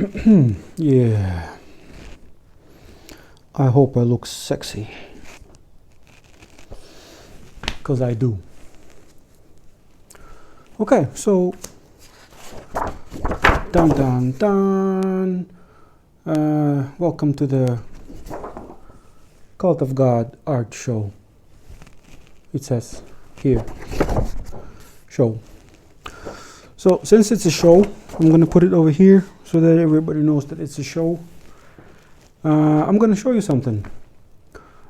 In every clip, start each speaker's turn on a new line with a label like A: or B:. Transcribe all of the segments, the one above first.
A: Yeah, I hope I look sexy, because I do. Okay, so dun dun dun. Welcome to the Cult of God art show. It says here, show. So since it's a show, I'm gonna put it over here so that everybody knows that it's a show. I'm gonna show you something,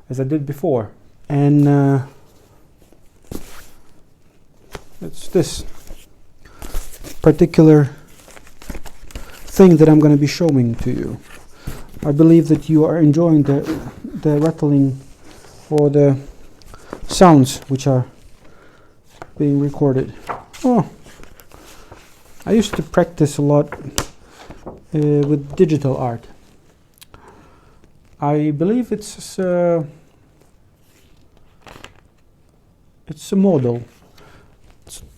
A: as I did before, and it's this particular thing that I'm gonna be showing to you. I believe that you are enjoying the rattling or the sounds which are being recorded. Oh, I used to practice a lot with digital art. I believe it's a model.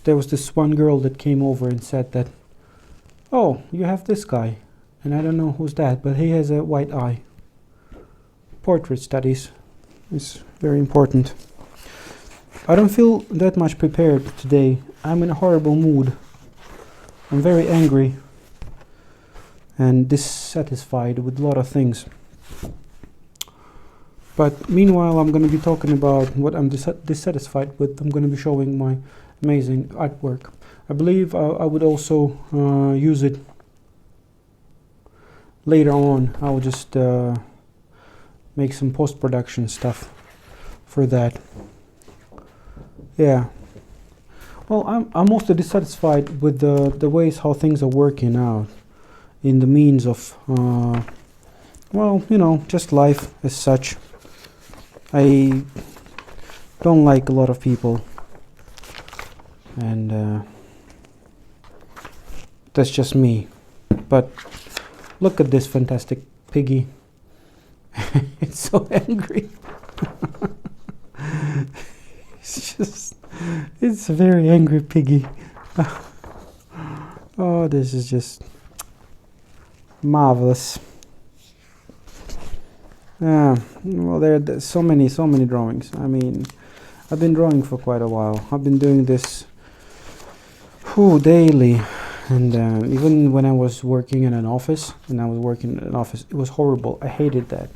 A: There was this one girl that came over and said that, "Oh, you have this guy, and I don't know who's that, but he has a white eye." Portrait studies is very important. I don't feel that much prepared today. I'm in a horrible mood. I'm very angry and dissatisfied with a lot of things. But meanwhile, I'm going to be talking about what I'm dissatisfied with. I'm going to be showing my amazing artwork. I believe I would also use it later on. I will just make some post-production stuff for that. Yeah. Well, I'm mostly dissatisfied with the ways how things are working out in the means of, well, you know, just life as such. I don't like a lot of people, and that's just me. But look at this fantastic piggy. It's so angry. It's a very angry piggy. Oh, this is just marvelous. Well, there's so many drawings. I mean, I've been drawing for quite a while. I've been doing this daily, and even when I was working in an office, it was horrible. I hated that.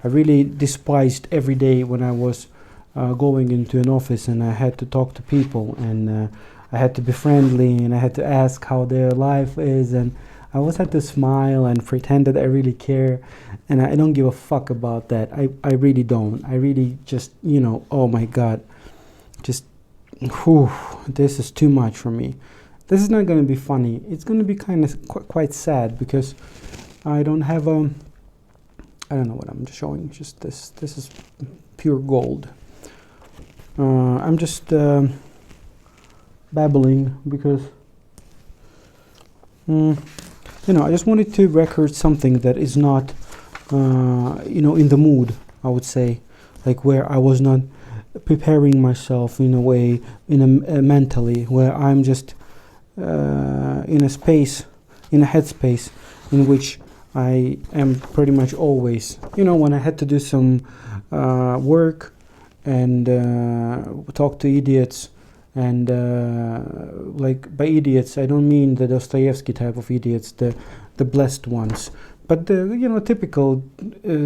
A: I really despised every day when I was going into an office and I had to talk to people, and I had to be friendly, and I had to ask how their life is, and I always had to smile and pretend that I really care, and I don't give a fuck about that. I really don't. I really just, you know, oh my God, just, this is too much for me. This is not going to be funny. It's going to be kind of quite sad, because I don't have I don't know what I'm showing. Just this is pure gold. I'm just babbling because, you know, I just wanted to record something that is not, you know, in the mood, I would say, like where I was not preparing myself in a way, mentally, where I'm just in a headspace in which I am pretty much always. You know, when I had to do some work and talk to idiots, and like by idiots I don't mean the Dostoevsky type of idiots, the blessed ones, but the, you know, typical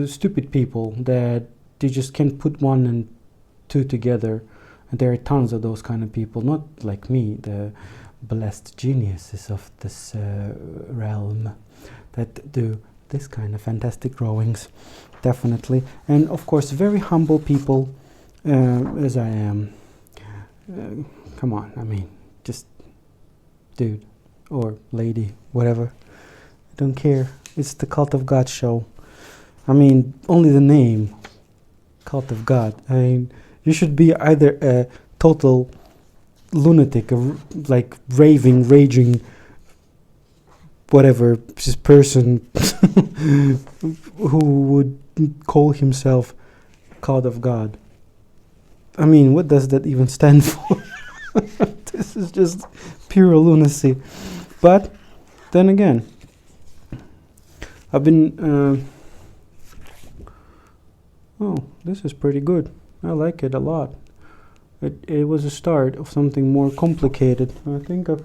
A: stupid people that they just can't put one and two together, and there are tons of those kind of people, not like me, the blessed geniuses of this realm that do this kind of fantastic drawings, definitely. And of course very humble people, as I am. Come on, I mean, just dude or lady, whatever, I don't care. It's the Cult of God show. I mean, only the name, Cult of God. I mean, you should be either a total lunatic, like raging, whatever, just person who would call himself Cult of God. I mean, what does that even stand for? This is just pure lunacy. But then again, I've been. Oh, this is pretty good. I like it a lot. It was a start of something more complicated. I think I've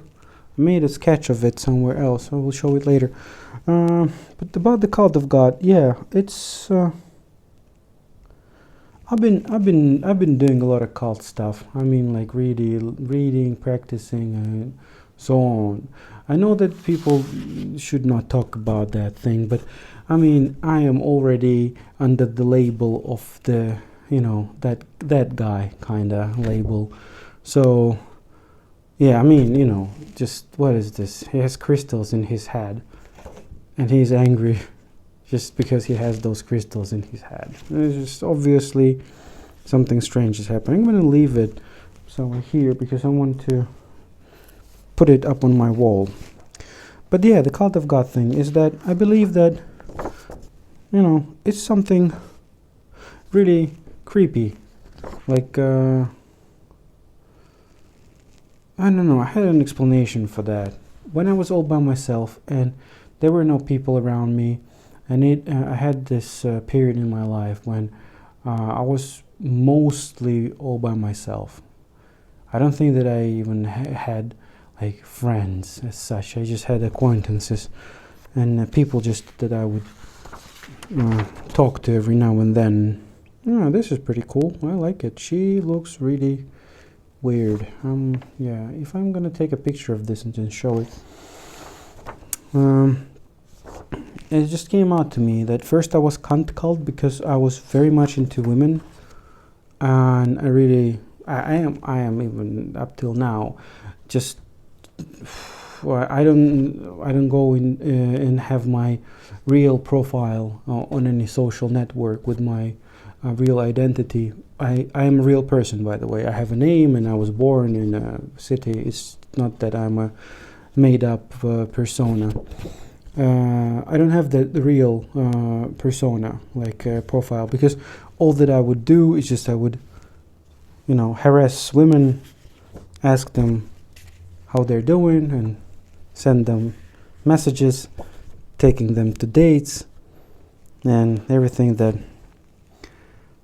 A: made a sketch of it somewhere else. I will show it later. But about the cult of God, yeah, it's. I've been doing a lot of cult stuff. I mean, like reading, practicing, and so on. I know that people should not talk about that thing, but I mean, I am already under the label of the, that guy kinda label. So yeah, I mean, just what is this? He has crystals in his head, and he's angry just because he has those crystals in his head. It's just obviously something strange is happening. I'm going to leave it somewhere here because I want to put it up on my wall. But yeah, the cult of God thing is that I believe that, it's something really creepy. Like, I don't know, I had an explanation for that. When I was all by myself and there were no people around me, and I had this period in my life when I was mostly all by myself. I don't think that I even had like friends as such. I just had acquaintances and people just that I would talk to every now and then. This is pretty cool. I like it. She looks really weird. Yeah, if I'm gonna take a picture of this and then show it. It just came out to me that first I was cunt cult because I was very much into women, and I am even up till now, just I don't go in and have my real profile on any social network with my real identity. I am a real person, by the way. I have a name and I was born in a city. It's not that I'm a made up persona. I don't have the real persona, like profile, because all that I would do is just I would, harass women, ask them how they're doing, and send them messages, taking them to dates, and everything that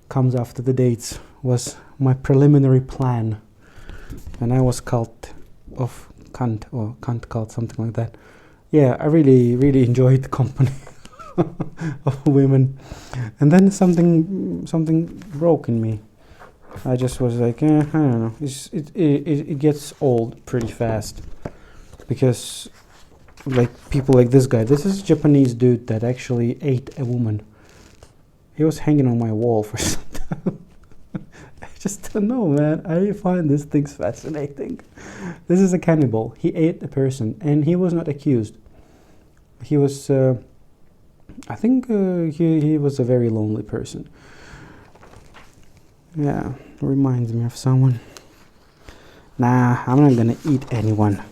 A: comes after the dates was my preliminary plan. And I was cult of cunt, or cunt cult, something like that. Yeah, I really, really enjoyed the company of women. And then something broke in me. I just was like, I don't know. It gets old pretty fast. Because, like, people like this guy. This is a Japanese dude that actually ate a woman. He was hanging on my wall for some time. I just don't know, man. I find these things fascinating. This is a cannibal. He ate a person, and he was not accused. He was, I think, he was a very lonely person. Yeah, reminds me of someone. Nah, I'm not gonna eat anyone.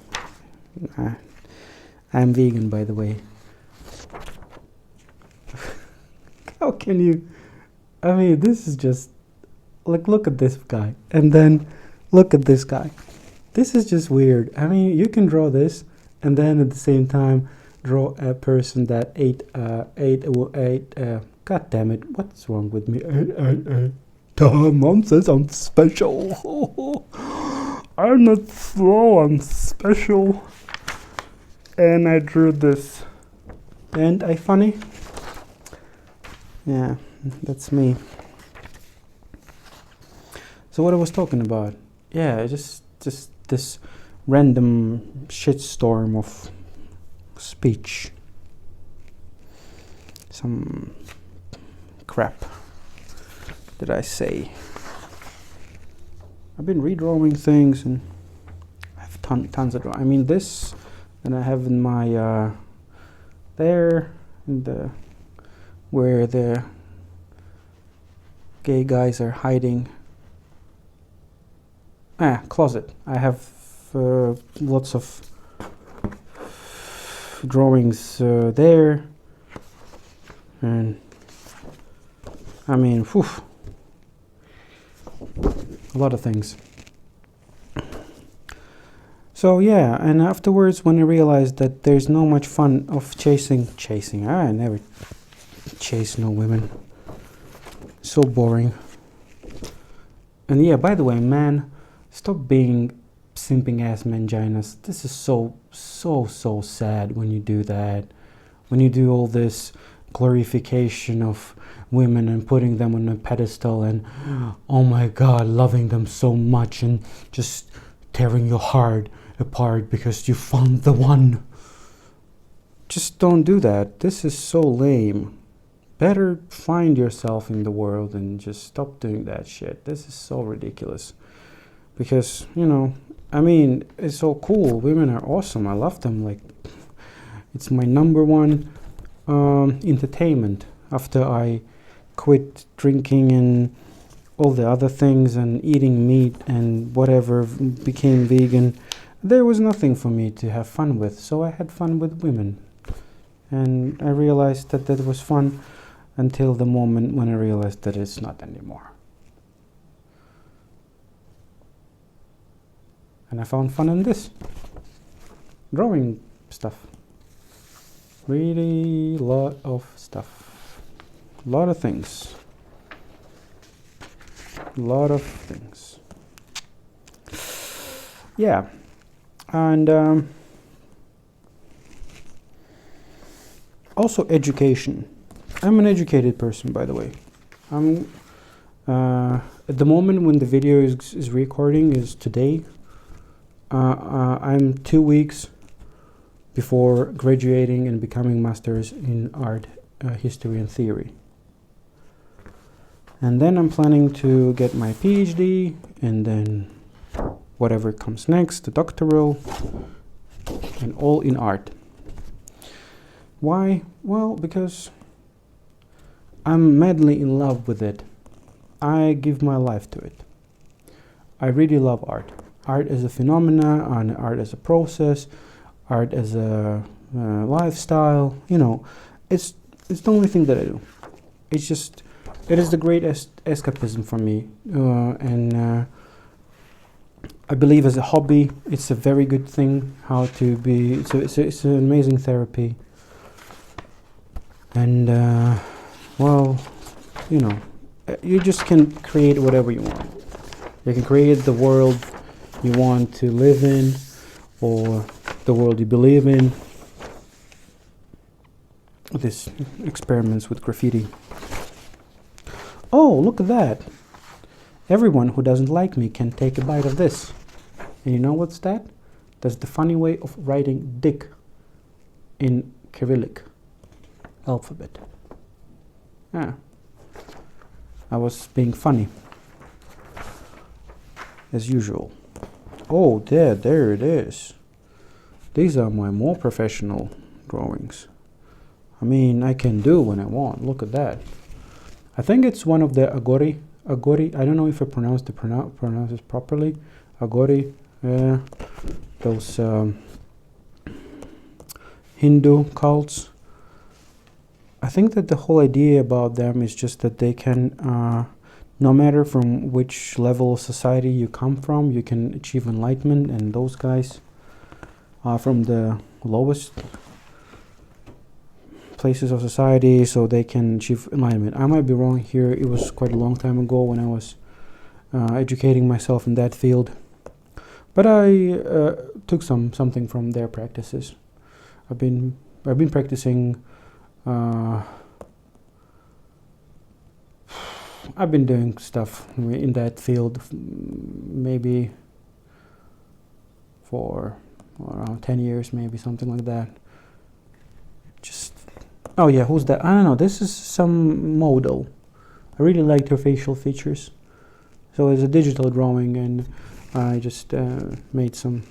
A: I'm vegan, by the way. How can you? I mean, this is just like, look at this guy, and then look at this guy. This is just weird. I mean, you can draw this, and then at the same time draw a person that ate. God damn it! What's wrong with me? Mom says I'm special. I'm not slow. I'm special. And I drew this. And I funny. Yeah, that's me. So what I was talking about? Yeah, just this random shitstorm of speech. Some crap did I say. I've been redrawing things and I have tons of I mean this, and I have in my there in the where the gay guys are hiding. Closet. I have lots of drawings there, and I mean, whew, a lot of things. So yeah, and afterwards when I realized that there's no much fun of chasing, I never chase no women. So boring. And yeah, by the way, man, stop being simping ass manginas. This is so sad when you do that. When you do all this glorification of women and putting them on a pedestal and oh my god, loving them so much and just tearing your heart apart because you found the one. Just don't do that. This is so lame. Better find yourself in the world and just stop doing that shit. This is so ridiculous. Because, I mean, it's so cool. Women are awesome. I love them. Like, it's my number one entertainment after I quit drinking and all the other things and eating meat and whatever, became vegan. There was nothing for me to have fun with, so I had fun with women. And I realized that was fun until the moment when I realized that it's not anymore. And I found fun in this. Drawing stuff. Really lot of stuff. Lot of things. Yeah. And also education. I'm an educated person, by the way. I'm at the moment when the video is recording is today. I'm 2 weeks before graduating and becoming masters in art history and theory. And then I'm planning to get my PhD and then whatever comes next, the doctoral, and all in art. Why? Well, because I'm madly in love with it. I give my life to it. I really love art. Art as a phenomena, and art as a process, art as a lifestyle. It's the only thing that I do. It is the greatest escapism for me, and I believe as a hobby, it's a very good thing. It's an amazing therapy, and well, you just can create whatever you want. You can create the world you want to live in, or the world you believe in. This experiments with graffiti. Oh, look at that. Everyone who doesn't like me can take a bite of this. And you know what's that? That's the funny way of writing dick in Cyrillic alphabet. Yeah. I was being funny. As usual. Oh, there it is. These are my more professional drawings. I mean, I can do when I want. Look at that. I think it's one of the Agori. I don't know if I pronounce it properly. Agori. Those Hindu cults. I think that the whole idea about them is just that they can, no matter from which level of society you come from, you can achieve enlightenment, and those guys are from the lowest places of society, so they can achieve enlightenment. I might be wrong here. It was quite a long time ago when I was educating myself in that field, but I took something from their practices. I've been practicing. I've been doing stuff in that field maybe for around 10 years, maybe something like that. Oh yeah, who's that? I don't know. This is some model. I really liked her facial features. So it's a digital drawing, and I just made some,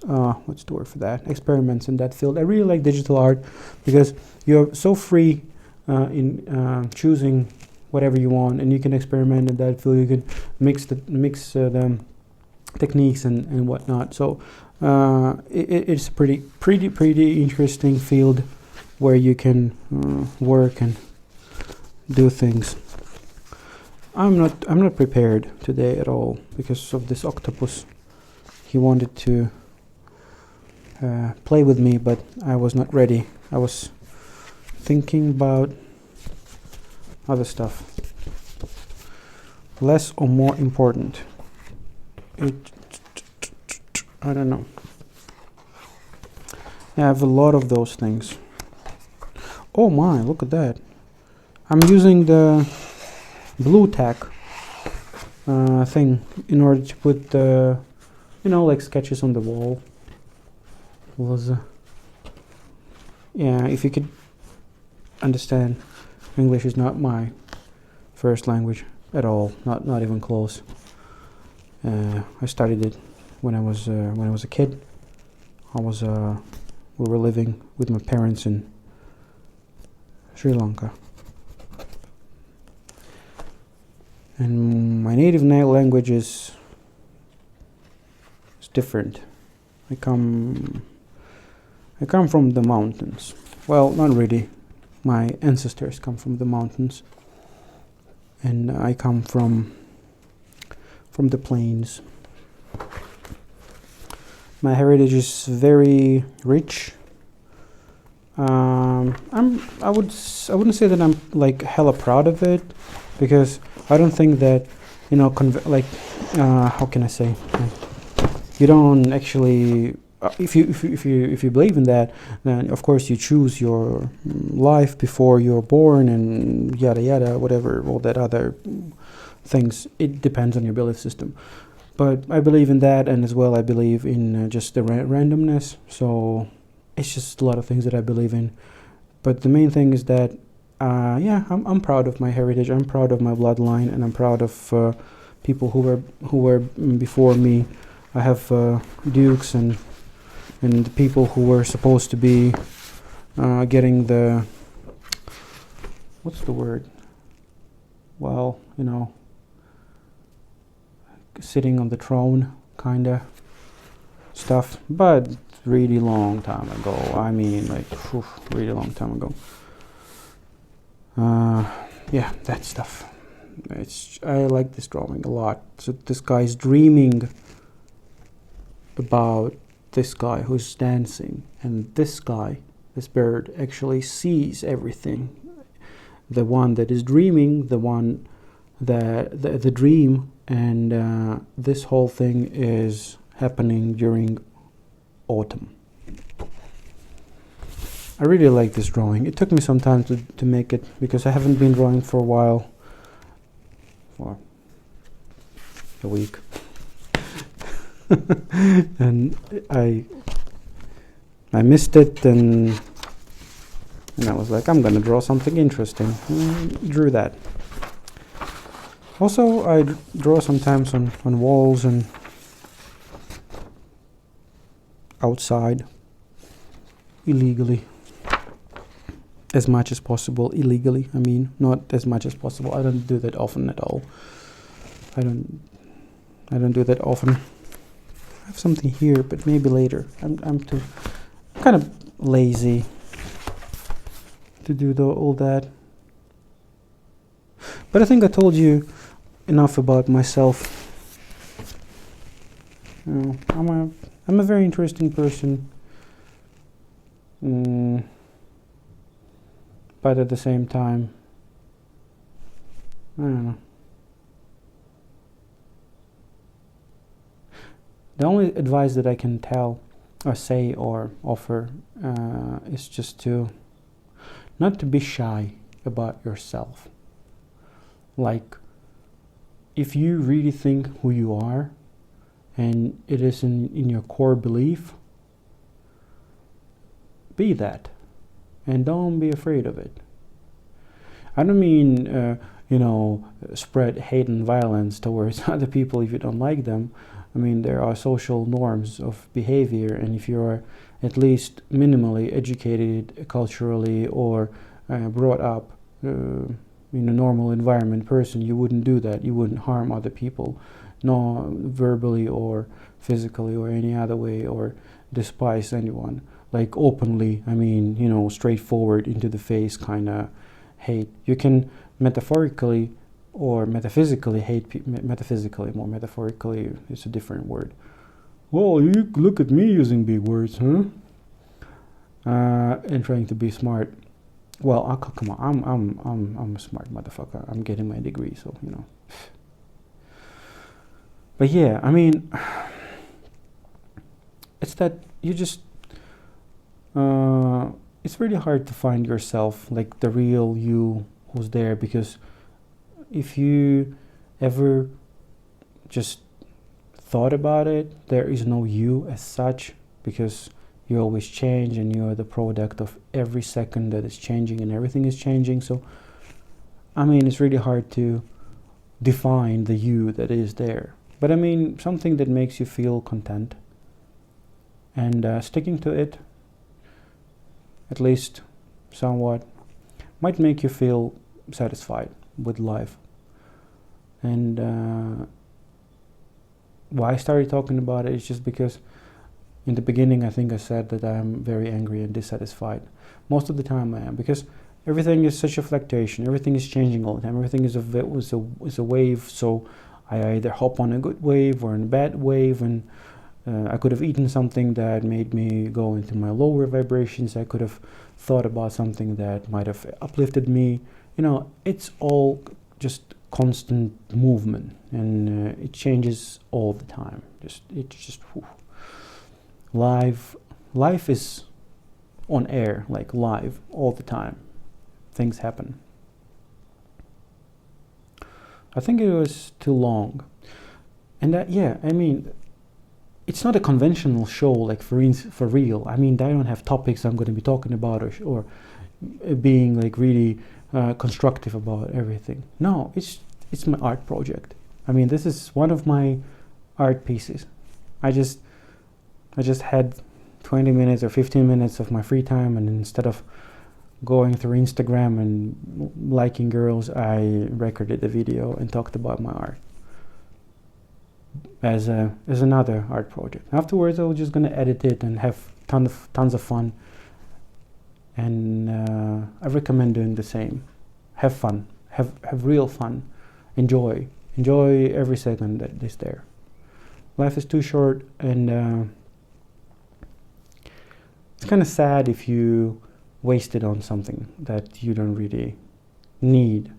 A: what's the word for that? Experiments in that field. I really like digital art because you're so free in choosing whatever you want, and you can experiment in that field. You can mix the techniques and whatnot. So it's a pretty interesting field where you can work and do things. I'm not prepared today at all because of this octopus. He wanted to play with me, but I was not ready. I was thinking about other stuff, less or more important. I don't know. I have a lot of those things. Oh my, look at that. I'm using the blue tack thing in order to put the, like sketches on the wall. Yeah, if you could understand, English is not my first language at all, not even close. I studied it when I was a kid. We were living with my parents in Sri Lanka, and my native language is different. I come from the mountains. Well, not really. My ancestors come from the mountains, and I come from the plains. My heritage is very rich. I wouldn't say that I'm like hella proud of it, because I don't think that how can I say, you don't actually if you believe in that, then of course you choose your life before you're born and yada yada, whatever, all that other things. It depends on your belief system. But I believe in that, and as well I believe in just the randomness. So it's just a lot of things that I believe in. But the main thing is that I'm proud of my heritage. I'm proud of my bloodline, and I'm proud of people who were before me. I have dukes and the people who were supposed to be getting the, what's the word? Well, sitting on the throne kinda stuff, but really long time ago. I mean, really long time ago. Yeah, that stuff. I like this drawing a lot. So this guy's dreaming about this guy who's dancing, and this bird actually sees everything. The one that is dreaming, the dream, and this whole thing is happening during autumn. I really like this drawing. It took me some time to make it, because I haven't been drawing for a while, for a week. And I missed it, and I was like, I'm gonna draw something interesting. And drew that. Also, I draw sometimes on walls and outside, illegally, as much as possible. Illegally, I mean, not as much as possible. I don't do that often at all. I don't do that often. I have something here, but maybe later. I'm kind of lazy to do all that. But I think I told you enough about myself. I'm a very interesting person, but at the same time, I don't know. The only advice that I can tell or say or offer is just to not to be shy about yourself. Like, if you really think who you are, and it is in your core belief, be that, and don't be afraid of it. I don't mean spread hate and violence towards other people if you don't like them. I mean, there are social norms of behavior, and if you are at least minimally educated culturally or brought up in a normal environment person, you wouldn't do that. You wouldn't harm other people, no, verbally or physically or any other way, or despise anyone. Like openly, I mean, straightforward, into the face kind of hate. You can metaphorically or metaphysically hate people. Metaphysically, more metaphorically, it's a different word. Well, you look at me using big words, huh? And trying to be smart. Well, come on, I'm a smart motherfucker. I'm getting my degree, so you know. But yeah, I mean, it's that you just. It's really hard to find yourself, like the real you who's there, because if you ever just thought about it, there is no you as such, because you always change and you are the product of every second that is changing and everything is changing. So I mean, it's really hard to define the you that is there, but I mean something that makes you feel content and sticking to it, at least somewhat, might make you feel satisfied with life. And why I started talking about it is just because in the beginning I think I said that I'm very angry and dissatisfied. Most of the time I am, because everything is such a fluctuation, everything is changing all the time, everything is a wave, so I either hop on a good wave or in a bad wave, and I could have eaten something that made me go into my lower vibrations. I could have thought about something that might have uplifted me. You know, it's all just constant movement, and it changes all the time. It's just whew. Life is on air, like live all the time. Things happen. I think it was too long, and yeah, I mean, it's not a conventional show like for real. I mean, I don't have topics I'm going to be talking about or being like really constructive about everything. No, it's my art project. I mean, this is one of my art pieces. I just had 20 minutes or 15 minutes of my free time, and instead of going through Instagram and liking girls, I recorded a video and talked about my art as another art project. Afterwards, I was just gonna edit it and have tons of fun. And I recommend doing the same. Have fun. Have real fun. Enjoy every second that is there. Life is too short, and it's kind of sad if you waste it on something that you don't really need.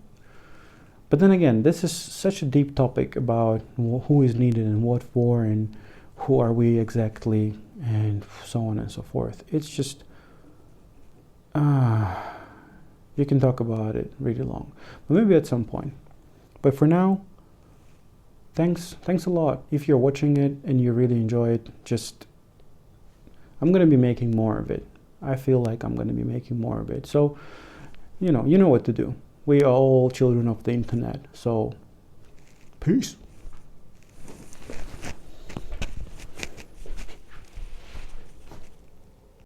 A: But then again, this is such a deep topic about who is needed and what for, and who are we exactly, and so on and so forth. It's just, you can talk about it really long, but maybe at some point. But for now, thanks a lot. If you're watching it and you really enjoy it, I'm going to be making more of it. I feel like I'm going to be making more of it. So, you know what to do. We are all children of the internet. So, peace.